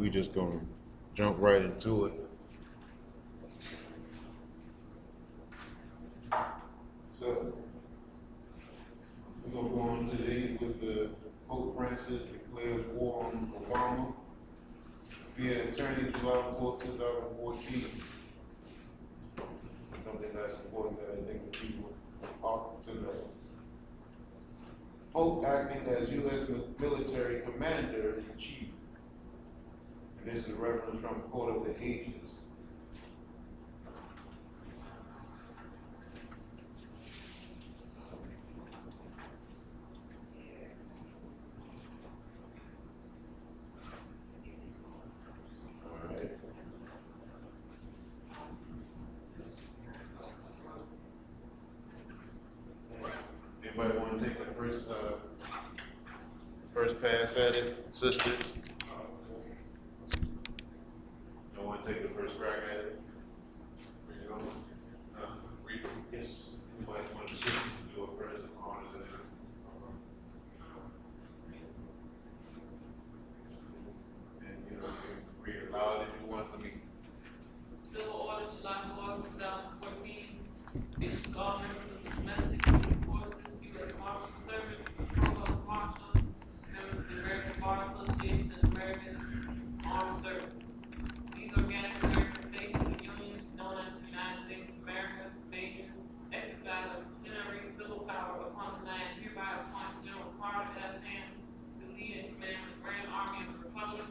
we just gonna jump right into it. So we're gonna go on today with the Pope Francis declares war on Obama via attorney July 4th, 2014. Something that's important that I think the people ought to know. Pope acting as U.S. military commander-in-chief. And this is a reference from Court of the Ages. All right. Anybody want to take the first pass at it, sisters? No one take the first crack at it? You know? Yes. Anybody want the sisters to do it first? Honors at it. And you know, you can read it loud if you want to me. Civil Order, July 4, 2014. Bishop Gardner of the Domestic Police Forces, U.S. Marshal Service, Provost Marshal, members of the American Bar Association and American Armed Services. These organic American states of the Union, known as the United States of America, major exercise of plenary civil power upon the land, hereby appoint General Carter F. Hand to lead and command the Grand Army of the Republic,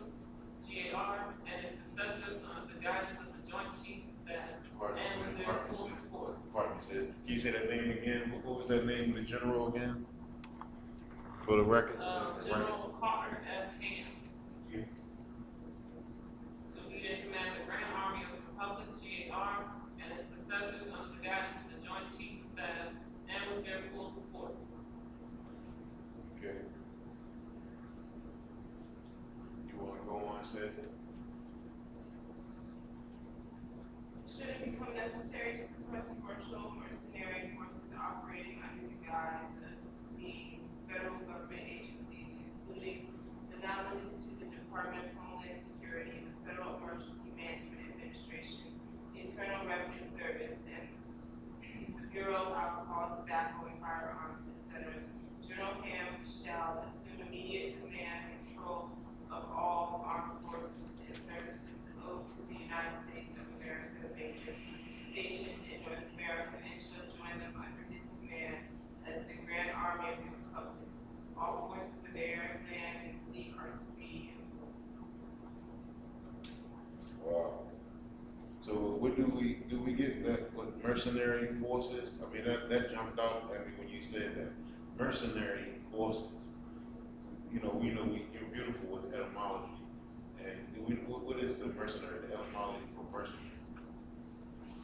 GAR, and its successors under the guidance of the Joint Chiefs of Staff, and with their full support. Pardon me, sis. Can you say that name again? What was that name of the general again? For the record? General Carter F. Hand Yeah. to lead and command the Grand Army of the Republic, GAR, and its successors under the guidance of the Joint Chiefs of Staff, and with their full support. Okay. You want to go on, sis? Should it become necessary to suppress virtual mercenary forces operating under the guise of being federal government agencies, including but not limited to the Department of Homeland Security, the Federal Emergency Management Administration, the Internal Revenue Service, and the Bureau of Alcohol, Tobacco, and Firearms, etc., General Ham shall assume immediate command and control of all armed forces and services owed to the United States of America, stationed in North America, and shall join them under his command as the Grand Army of the Republic. All forces of air, land, and sea are to be employed. Wow. So what do we get that what mercenary forces? I mean that jumped out at me when you said that. Mercenary forces. You know, you're beautiful with etymology. And what is the mercenary, the etymology for mercenary?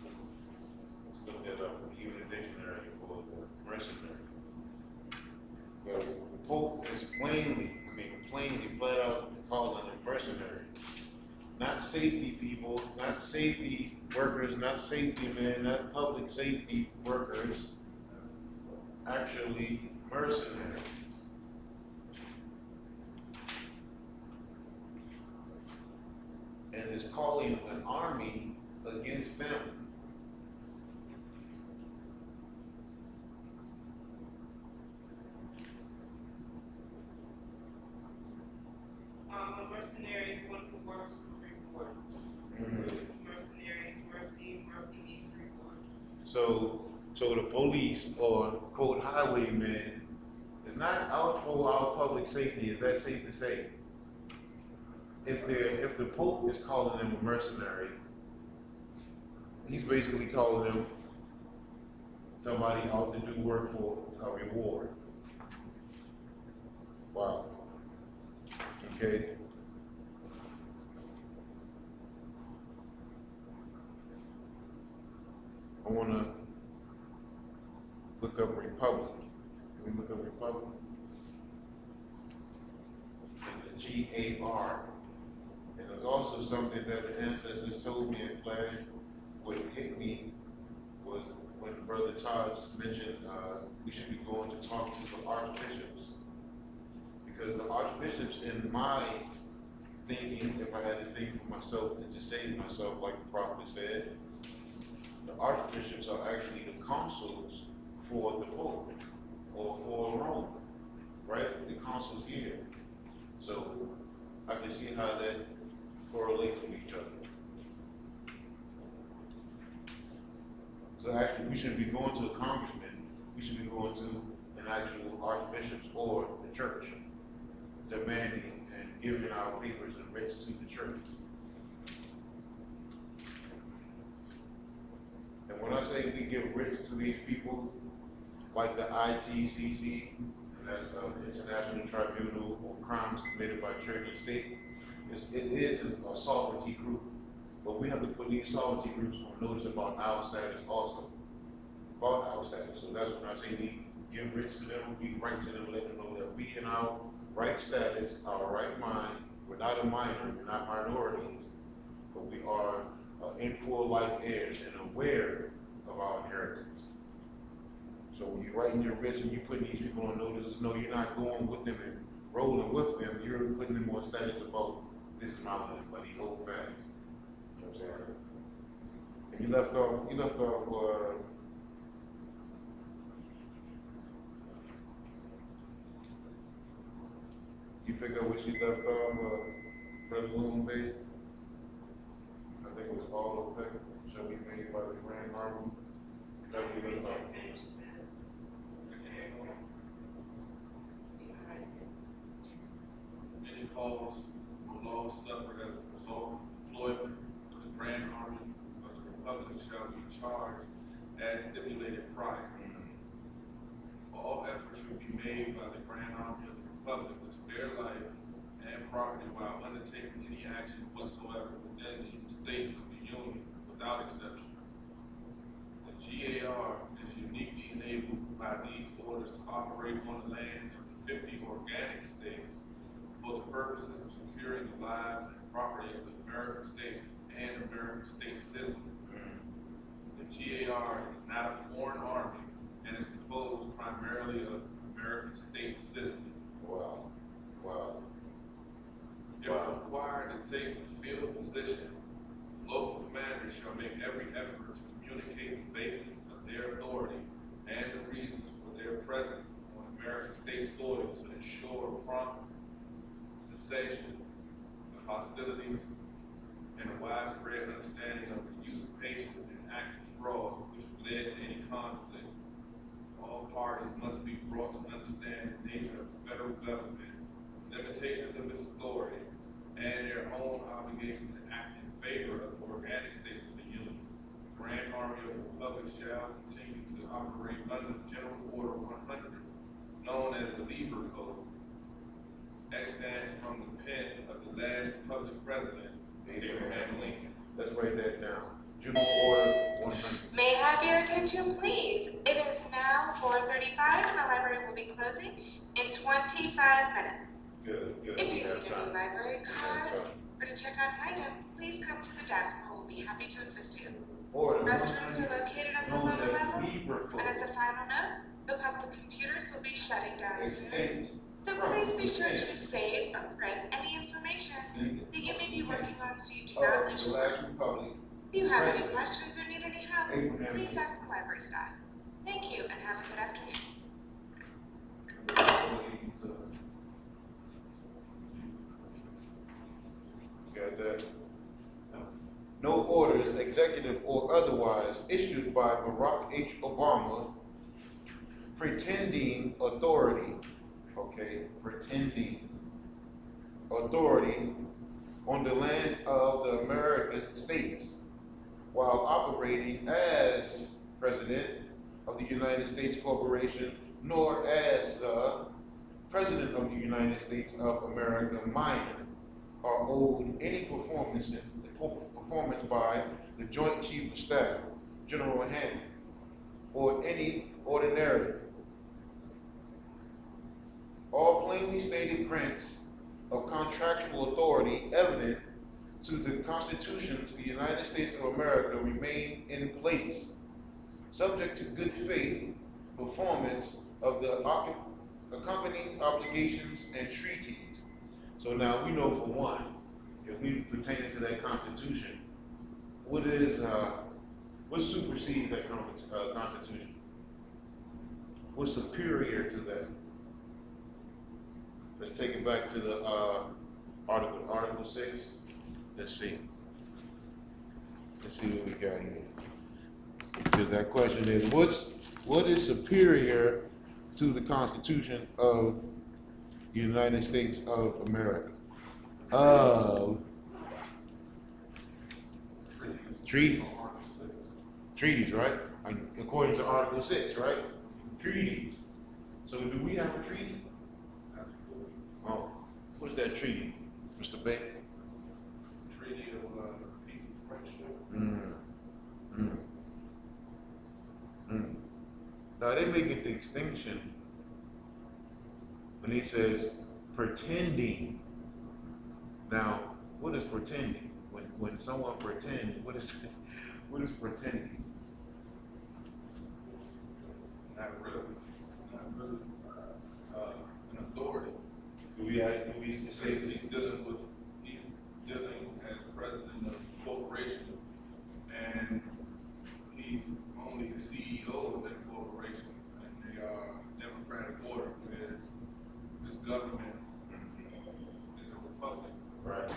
Let's look that up, even a dictionary for the mercenary. Well, the Pope is plainly, flat out calling them mercenary. Not safety people, not safety workers, not safety men, not public safety workers, actually mercenaries. And is calling an army against them. A mercenary is one who works for reward. Mercenaries, mercy means reward. So the police or quote highwaymen is not out for our public safety. Is that safe to say? If the Pope is calling them a mercenary, he's basically calling them somebody out to do work for a reward. Wow. Okay. I want to look up Republic. Can we look up Republic? And the GAR. And there's also something that the ancestors told me in Flash, what hit me was when Brother Taj mentioned we should be going to talk to the archbishops. Because the archbishops in my thinking, if I had to think for myself and just say to myself, like the prophet said, the archbishops are actually the consuls for the Pope or for Rome, right? The consuls here. So I can see how that correlates with each other. So actually, we shouldn't be going to a congressman. We should be going to an actual archbishop or the church, demanding and giving our papers and writs to the church. And when I say we give writs to these people, like the ITCC, and that's the International Tribunal on Crimes Committed by Church and State, it is a sovereignty group. But we have to put these sovereignty groups on notice about our status also. About our status. So that's when I say we give writs to them, we write to them, let them know that we in our right status, our right mind, we're not a minor, we're not minorities, but we are in full life heirs and aware of our inheritance. So when you're writing your writs and you putting these people on notice, no, you're not going with them and rolling with them, you're putting them on status about this is my land, buddy, hold fast. You know what I'm saying? And you left off, you pick up what she left off, President Loon Bay? I think it was all of that, shall be made by the Grand Army. That we left off. Many calls for laws suffered as a result of employment of the Grand Army of the Republic shall be charged as stipulated prior. All efforts should be made by the Grand Army of the Republic to spare life and property while undertaking any action whatsoever within the states of the Union without exception. The GAR is uniquely enabled by these orders to operate on the land of the 50 organic states for the purposes of securing the lives and property of the American states and American state citizens. The GAR is not a foreign army and is composed primarily of American state citizens. Wow. If required to take the field position, local commanders shall make every effort to communicate the basis of their authority and the reasons for their presence on American state soil to ensure prompt cessation of hostilities and a widespread understanding of the usurpations and acts of fraud which led to any conflict. All parties must be brought to understand the nature of the federal government, limitations of its authority, and their own obligation to act in favor of the organic states of the Union. The Grand Army of the Republic shall continue to operate under the General Order 100, known as the Lieber Code, extant from the pen of the last Republic President, Abraham Lincoln. Let's write that down. General Order 100. May I have your attention, please? It is now 4:35 and the library will be closing in 25 minutes. Good. If We you have need time. any library We have cards time. or to check on an item, please come to the desk and we'll be happy to assist you. Order Restrooms 100, are located on the known lower as level. Lieber And as Code. a final note, the public computers will be shutting down soon. Extends. So please be sure to save or print any information that you may be working on so you do not lose The your last work. Republic. If you have any President. questions or need any help, Abraham please Lincoln. ask the library staff. Thank you and have a good afternoon. Got that? No orders, executive or otherwise, issued by Barack H. Obama pretending authority on the land of the American states while operating as President of the United States Corporation, nor as the President of the United States of America minor, are owed any performance by the Joint Chief of Staff, General Hand, or any ordinary. All plainly stated grants of contractual authority evident to the Constitution to the United States of America remain in place, subject to good faith performance of the accompanying obligations and treaties. So now we know, for one, if we pertain to that Constitution, what supersedes that Constitution? What's superior to that? Let's take it back to the Article 6. Let's see. Let's see what we got here. Because that question is, what is superior to the Constitution of the United States of America? Of treaties. Treaties, right? According to Article 6, right? Treaties. So do we have a treaty? Absolutely. Oh, what's that treaty, Mr. Bay? Treaty of peace and friendship. Now they make a distinction when he says pretending. Now, what is pretending? When someone pretends, what is pretending? Not really an authority. Do we say He's dealing as president of the corporation, and he's only the CEO of that corporation, and they are democratic order, whereas this government is a republic. right?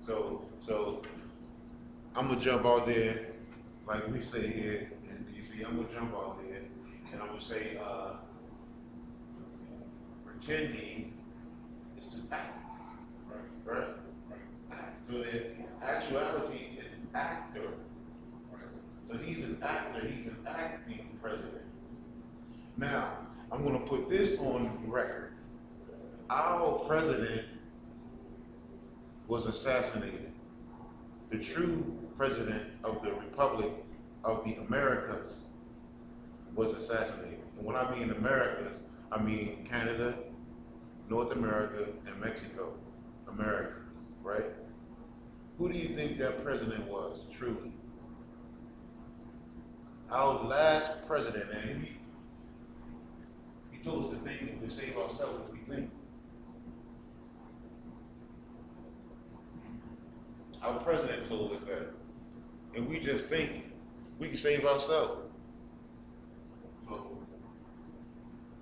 So I'm gonna jump out there, like we say here in DC. I'm gonna jump out there, and I'm gonna say, pretending is to act, right? Act. So in actuality, an actor. So he's an actor. He's an acting president. Now, I'm gonna put this on record. Our president was assassinated. The true president of the Republic of the Americas was assassinated. And when I mean Americas, I mean Canada, North America, and Mexico. Americas, right? Who do you think that president was, truly? Our last president, man, he told us to think and we save ourselves if we think. Our president told us that. And we just think we can save ourselves. So,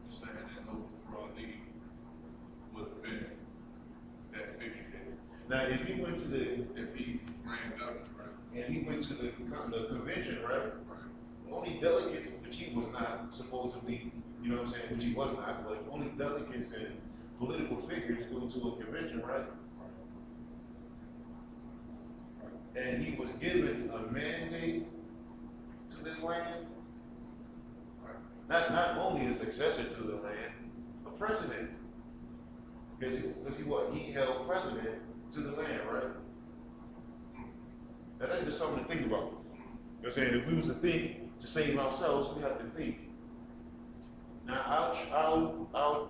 you're saying that no broadly would have been that figurehead Now, if he went to if he ran government, right? and he went to the convention, right? Right. Only delegates, which he was not supposed to be, you know what I'm saying, which he was not, but only delegates and political figures go to a convention, right? And he was given a mandate to this land. Not only a successor to the land, a president. Because he held president to the land, right? Now that's just something to think about. You know what I'm saying? If we was to think to save ourselves, we have to think. Now our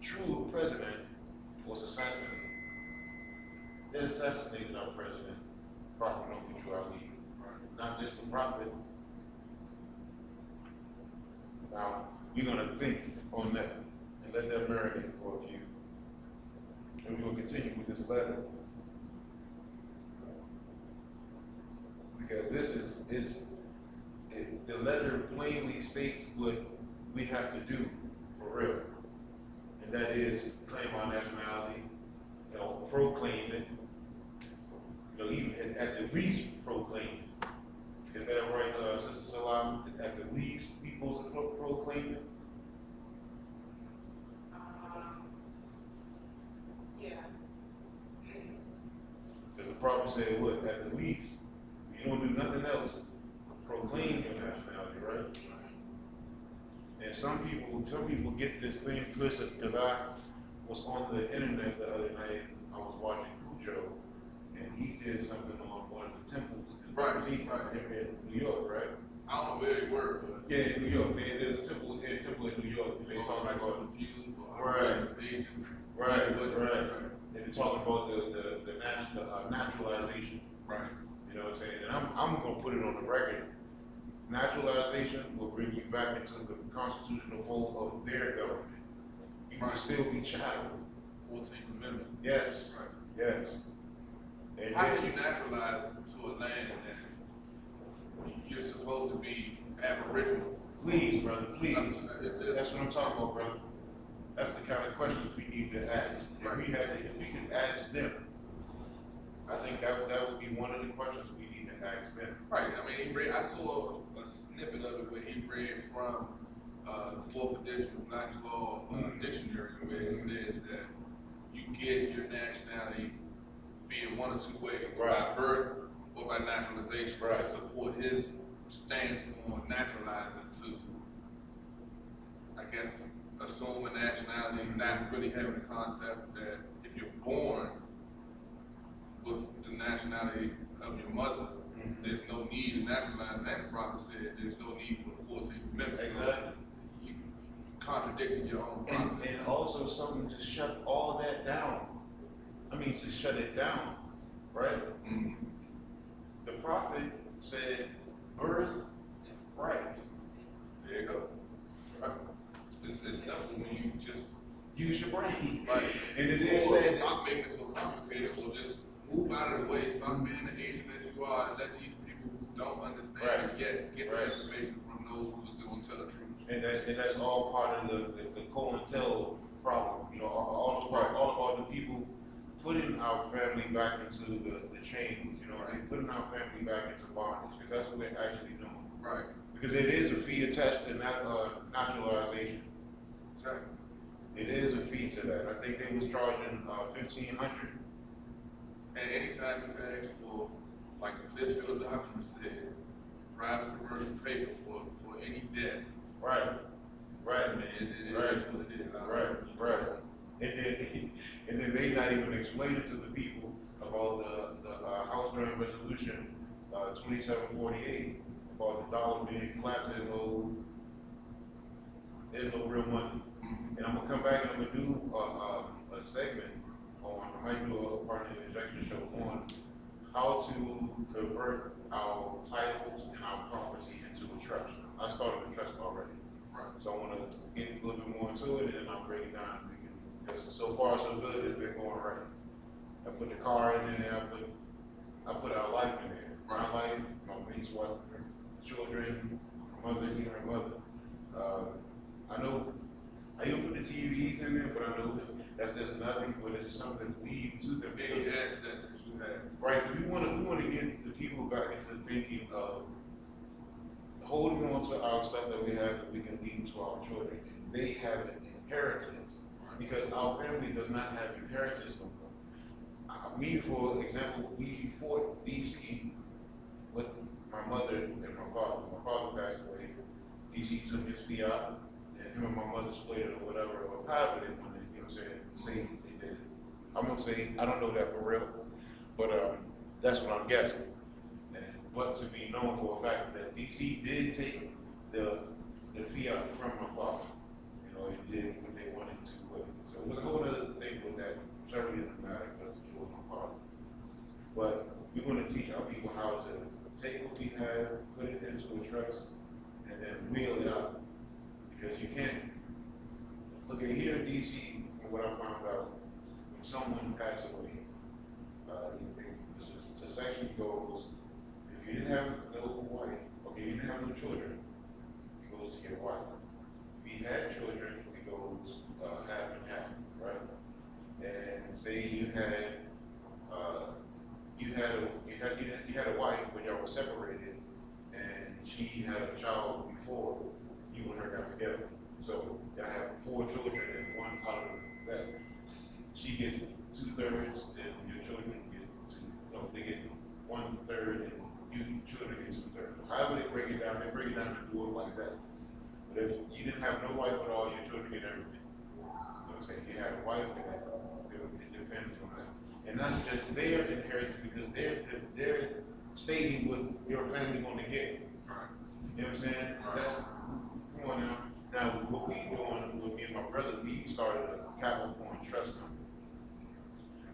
true president was assassinated. They assassinated our president, Prophet Ali, not just the prophet. Now we're gonna think on that and let that marinate for a few. And we're gonna continue with this letter. Because this is the letter plainly states what we have to do for real. And that is claim our nationality, proclaim it, even at the least proclaim it. Is that right, Sister Salam? At the least, we supposed to proclaim it? Yeah. Because the prophet said what? At the least. You don't do nothing else. Proclaim your nationality, right? And some people get this thing twisted, because I was on the internet the other night. I was watching Cujo, and he did something on one of the temples in New York, right? I don't know where they were, but Yeah, in New York, man. There's a temple in New York. They talking about confused Right. agents. right. And they're talking about the naturalization. Right. You know what I'm saying? And I'm gonna put it on the record. Naturalization will bring you back into the constitutional fold of their government. You will Right. still be chattel. 14th Amendment. Yes. Right. Yes. And How do you naturalize to a land that you're supposed to be aboriginal? please, brother, please. It That's what I'm talking about, brother. That's the kind of questions we need to ask. If we could ask them, I think that would be one of the questions we need to ask them. Right. I mean, I saw a snippet of it where he read from the fourth edition of Black's Law dictionary, where it says that you get your nationality via one of two ways: by birth or by naturalization. To support his stance on naturalizing to, I guess, assume a nationality, not really having the concept that if you're born with the nationality of your mother, there's no need to naturalize. And the prophet said there's no need for the 14th Amendment. Exactly. So you contradicting your own prophet. And also something to shut all that down. I mean, to shut it down, right? Mm-hmm. The prophet said, birth right. There you go. Right. It's simple when you just Use your brain. Right. And it is said, stop making it so complicated, or just move out of the way, stop being the agent that you are, and let these people who don't understand yet get the information from those who's going to tell the truth. and that's all part of the COINTEL problem. You know, all about the people putting our family back into the chains. You know, and putting our family back into bondage, because that's what they're actually doing. Right. Because it is a fee attached to naturalization. Exactly. It is a fee to that. I think they was charging $1,500. And anytime you ask for, like the Clearfield Doctrine says, private commercial paper for any debt. Right. I mean, it is what it is. Right. And then they not even explaining to the people about the House Joint Resolution 2748 about the dollar being collapsed. There's no real money. And I'm gonna come back and I'm gonna do a segment on, I might do a part of the injection show on how to convert our titles and our property into a trust. I started a trust already. Right. So I wanna get a little bit more into it and then I'll break it down. Because so far so good, it's been going right. I put the car in there, I put our life in there. Right. My life, my mate's wife, children, my mother, and her mother. I know I even put the TVs in there, but I know that's just nothing, but it's something to leave to them. Any asset that you have. Right, we want to get the people back into thinking of holding on to our stuff that we have that we can leave to our children. They have an inheritance, because our family does not have inheritance no more. Me, for example, we fought DC with my mother and my father. My father passed away. DC took his fiat, and him and my mother split it or whatever, or however they wanted, you know what I'm saying, say they did it. I'm gonna say, I don't know that for real, but that's what I'm guessing. But to be known for a fact that DC did take the fiat from my father. You know, it did what they wanted to with it. So it was a whole other thing with that. Certainly doesn't matter because it was my father. But we're going to teach our people how to take what we have, put it into a trust, and then wheel it out. Because you can't. Okay, here in DC, what I found out, when someone passed away, the section goes, if you didn't have no wife, okay, you didn't have no children, it goes to your wife. If you had children, it goes half and half, right? And say you had a wife when y'all were separated, and she had a child before you and her got together. So y'all have 4 children, and one out of that, she gets 2/3, and your children get they get 1/3, and you children get 2/3. However they break it down to do it like that. But if you didn't have no wife at all, your children get everything. You know what I'm saying? If you had a wife, it depends on that. And that's just their inheritance, because they're stating what your family going to get. Right. You know what I'm saying? Right. That's, come on now. Now, what we doing with me and my brother, we started a capital point trust company.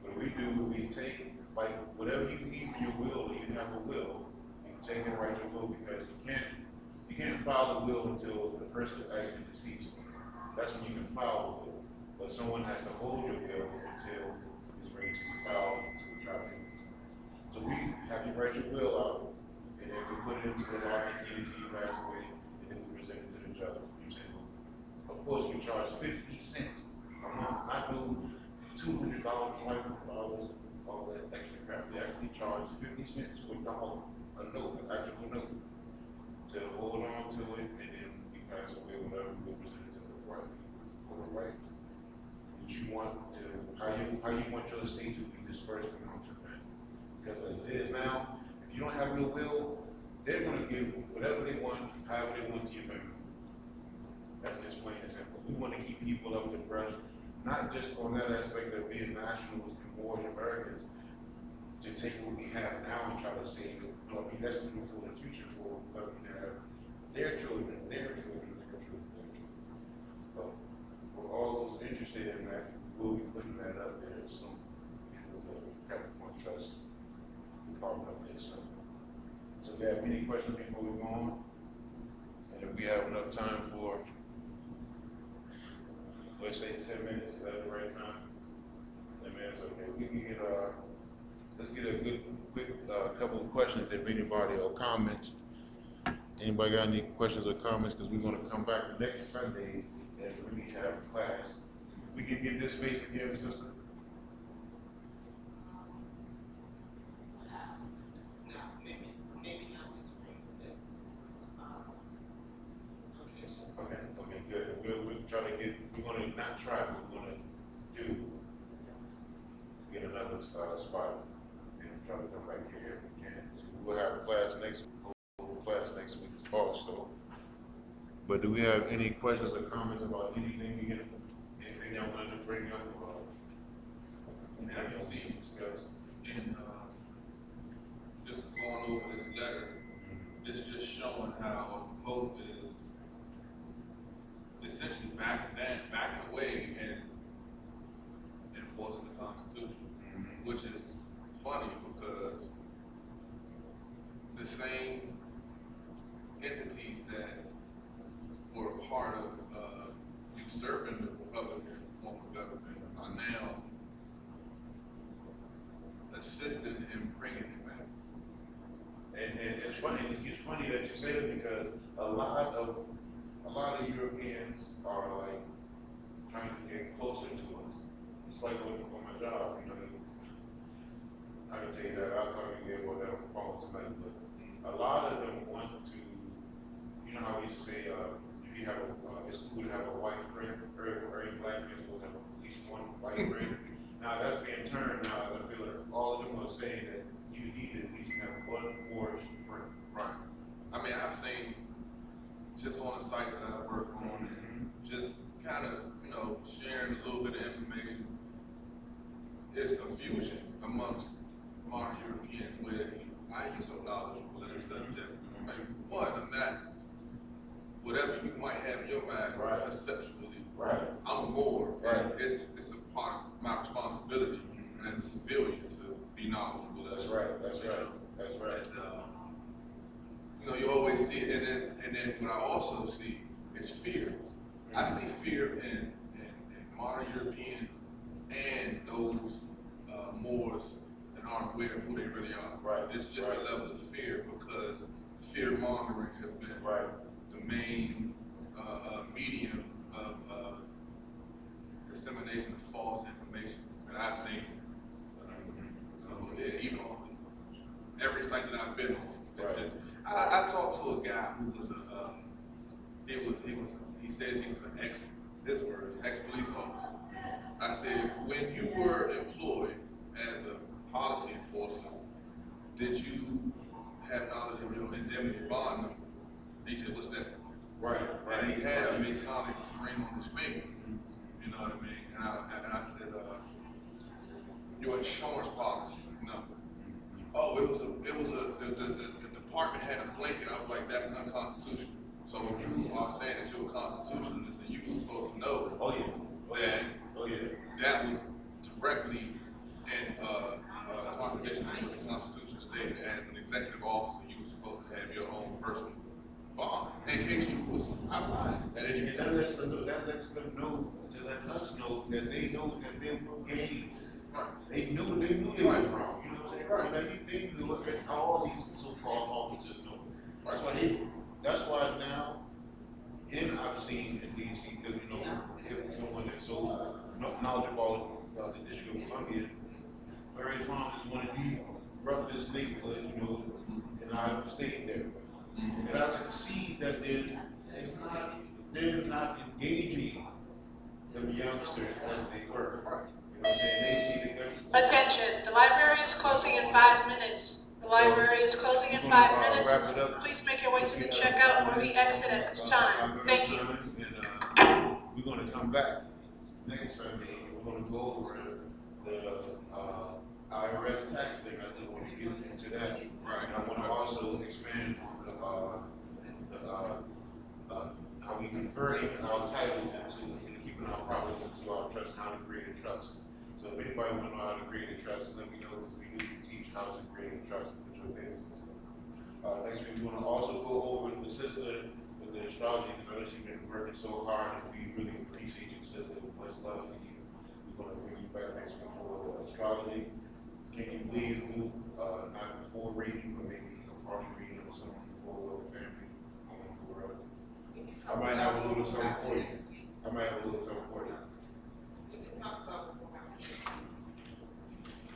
What we do, we take, like, whatever you leave in your will, or you have a will, you can take and write your will, because you can't file a will until the person is actually deceased. That's when you can file a will. But someone has to hold your will until it's ready to be filed to the tribunal. So we have you write your will out, and then we put it into the law, and get it to you guys away, and then we present it to the judge. You say, well, of course, we charge 50 cents a month, not no $200, $500, all that extra crap. We actually charge 50 cents to a dollar, a note, an actual note, to hold on to it, and then we pass away whatever we present it to the right, or the right. What you want to, how you want your estate to be dispersed amongst your family. Because as it is now, if you don't have no will, they're gonna give whatever they want, however they want to your family. That's just plain and simple. We want to keep people up to brush, not just on that aspect of being nationals and Moorish Americans, to take what we have now and try to save it. No, I mean, that's even for the future for what we have. Their children, their children, their children, their children. But for all those interested in that, we'll be putting that up there soon. And with the Capricorn Trust Department of this. So if you have any questions before we go on? And if we have enough time for, let's say 10 minutes, is that the right time? 10 minutes, okay. We can get, let's get a good, quick couple of questions if anybody, or comments. Anybody got any questions or comments? Because we're going to come back next Sunday and we have a class. We can get this space again, sister? No, maybe not this spring, but this location. Okay, good. We'll try to get, we're going to not try, but we're going to get another spot and try to come back here if we can. We'll have a class next week also. But do we have any questions or comments about anything y'all wanted to bring up? Have you seen, in, just going over this letter, it's just showing how the Pope is essentially backing away and enforcing the Constitution, which is funny because the same entities that were a part of usurping the Republican form of government are now assisting in bringing it back. And it's funny that you say that because a lot of Europeans are like trying to get closer to us. It's like on my job, you know. I can tell you that I'll talk to you about that on the phone tonight, but a lot of them want to, you know how we used to say, if you have it's cool to have a white friend, or every black man is supposed to have at least one white friend. Now that's being turned now, as I feel like all of them are saying that you need to at least have one Moorish friend. Right. I mean, I've seen just on the sites that I work on and just kind of, sharing a little bit of information. There's confusion amongst modern Europeans where I use so knowledgeable in the subject. Like, one, I'm not, whatever you might have in your mind, Right. conceptually, Right. I'm a Moor. Right. It's a part of my responsibility as a civilian to be knowledgeable. That's right. That's right. And, you always see it, and then what I also see is fear. I see fear in modern Europeans and those Moors that aren't aware of who they really are. Right. It's just a level of fear because fear mongering has been the main medium of dissemination of false information that I've seen. So yeah, even on every site that I've been on, it's just I talked to a guy who was he says he was an ex-police officer. I said, when you were employed as a policy enforcer, did you have knowledge of your indemnity bond number? And he said, what's that? Right. And he had a Masonic ring on his finger. You know what I mean? And I said, your insurance policy number. Oh, the department had a blanket. I was like, that's unconstitutional. So when you are saying that you're a constitutionalist, then you're supposed to know that was directly in contradiction to what the Constitution stated. As an executive officer, you were supposed to have your own personal bond in case you was outlined at any And that lets them know, that lets us know that they know that they will gain. They knew they was wrong, you know what I'm saying? Right. They knew it, and all these so-called officers knew. That's why now, and I've seen in DC, because you know, if someone that's so knowledgeable about the District of Columbia, Barry Farm is one of the roughest neighborhoods, you know, and I've stayed there. And I can see that they're not engaging the youngsters as they were. You know what I'm saying? They see the Attention, the library is closing in 5 minutes. The library is closing in 5 minutes. wrap it up. Please make your way to the checkout or the exit at this time. Thank you. And we're gonna come back next Sunday, and we're gonna go over the IRS tax thing. I still wanna get into that. Right. And I wanna also expand on how we converting our titles into, keeping our property into our trust, how to create a trust. So if anybody wanna know how to create a trust, let me know, because we need to teach how to create a trust with your business. Next week, we're gonna also go over the sister with the astrology, because I know she's been working so hard, and we really appreciate you, sister, much love to you. We're gonna bring you back next week for the astrology. Can you please do, not before reading, but maybe a party reading or something for the family? I might have a little something for you. I might have a little something for you.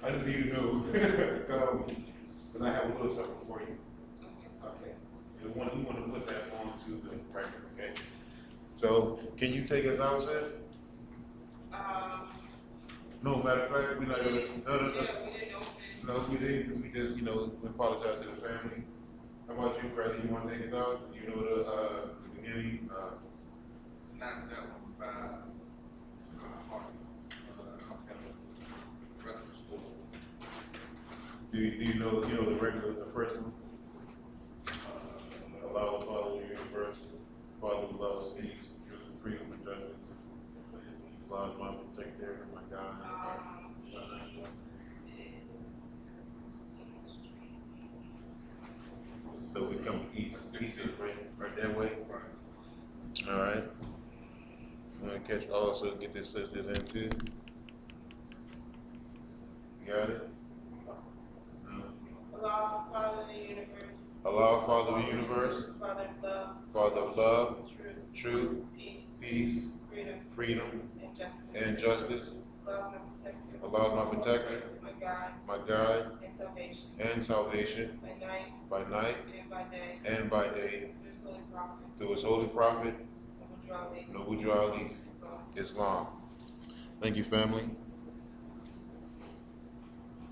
I just need to know, because I have a little something for you. Okay. We want to put that on to the record, okay? So, can you take us out, sis? No, matter of fact, we're not going to, no, we didn't, we just, you know, we apologize to the family. How about you, Freddie? You want to take us out? You know the beginning? Not that one, but heart. Do you know the regular, the first one? Allow the Father of the universe, Father who loves peace, gives the freedom and judgment. Allow my protector, my God. So we come east right that way. All right. I'm gonna catch also get this sisters in too. You got it? Allah, Father of the universe. Allah, Father of the universe, Father of love. Father of love, Truth. truth, Peace. peace, Freedom. freedom, And justice. and justice. Allah, my protector. Allah is my protector, My my guide. guide, And salvation. and salvation By night by night and by day. and by day, Through his holy prophet. through his holy prophet, Noble Drawley. Noble Drawley, Islam. Thank you, family.